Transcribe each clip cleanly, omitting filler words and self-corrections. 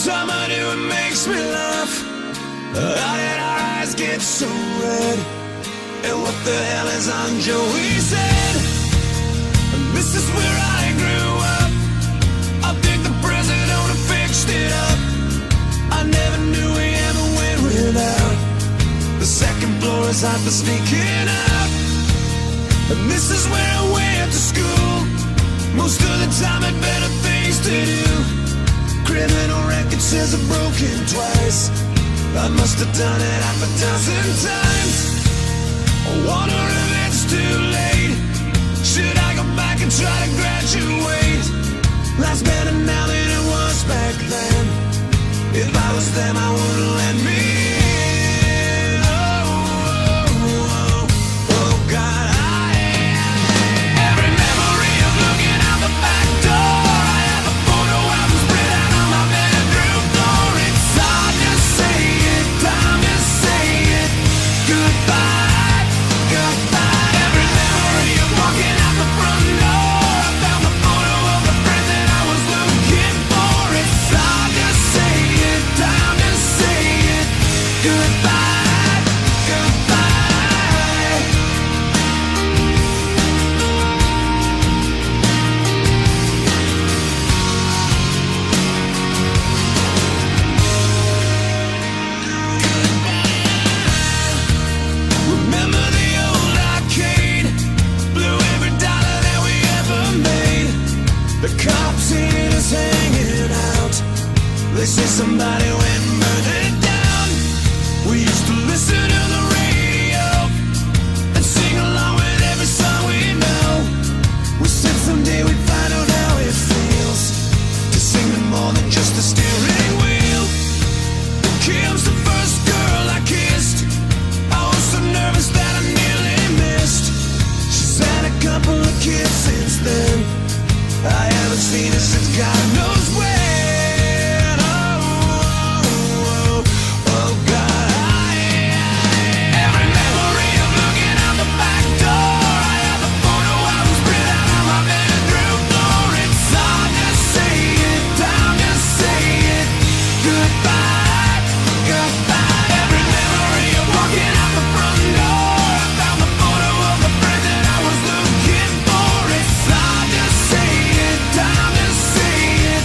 time I do, it makes me laugh. How did our eyes get so red? And what the hell is on Joey's head? This is where I grew up. I think the president fixed it up. I never knew we ever went without. The second floor is hot for sneaking out. And this is where I went to school. Most of the time had better things to do. Criminal record says I've broken twice. I must have done it half a dozen times. I wonder if it's too late. Should I go back and try to graduate? Life's better now than it was back then. If I was them, I wouldn't let me in. Oh, God, every memory of looking out the back door. I have a photo album spread out on my bedroom floor. It's hard to say it, time to say it. Goodbye, goodbye. Every memory of walking out the front door. I found the photo of the friend that I was looking for. It's hard to say it, time to say it. Goodbye, goodbye. Remember the old arcade? Blew every dollar that we ever made. The cops seen us hanging out. They say somebody went and burned it down. We used to listen to the radio and sing along with every song we know. We said someday we'd find out how it feels to sing to more than just a steering wheel. Kim's the first girl I kissed. I was so nervous that I nearly missed. She's had a couple of kids since then. I haven't seen her since God knows when. Oh, God, every memory of looking out the back door. I have a photo album spread out on my bedroom floor. It's hard to say it, time to say it. Goodbye, goodbye. Every memory of walking out the front door. I found the photo of the friend that I was looking for. It's hard to say it, time to say it.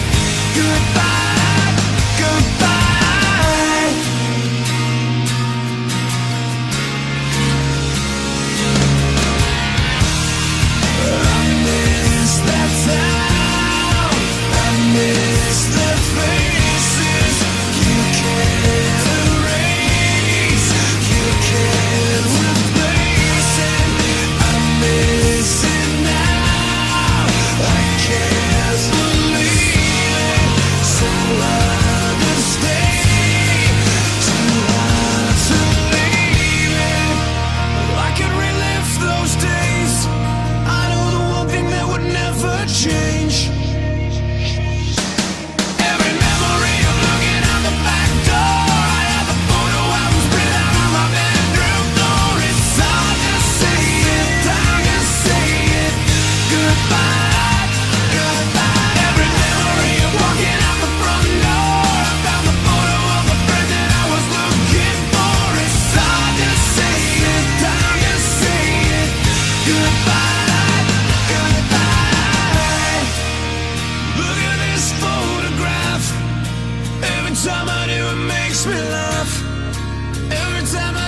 Goodbye, goodbye. I miss that town. I miss the faces. You can't erase. You can't replace it. I miss it now. I can't believe it. So hard to stay. Too hard to leave it. I could relive those days. I know the one thing that would never change. Every memory of looking out the back door. I have a photo album spread out on my bedroom floor. It's hard to say it, time to say it. Goodbye, goodbye. Every memory of walking out the front door. I found the photo of the friend that I was looking for. It's hard to say it, time to say it. Goodbye, goodbye. Look at this photograph. Every time I do, it makes me laugh. Every time I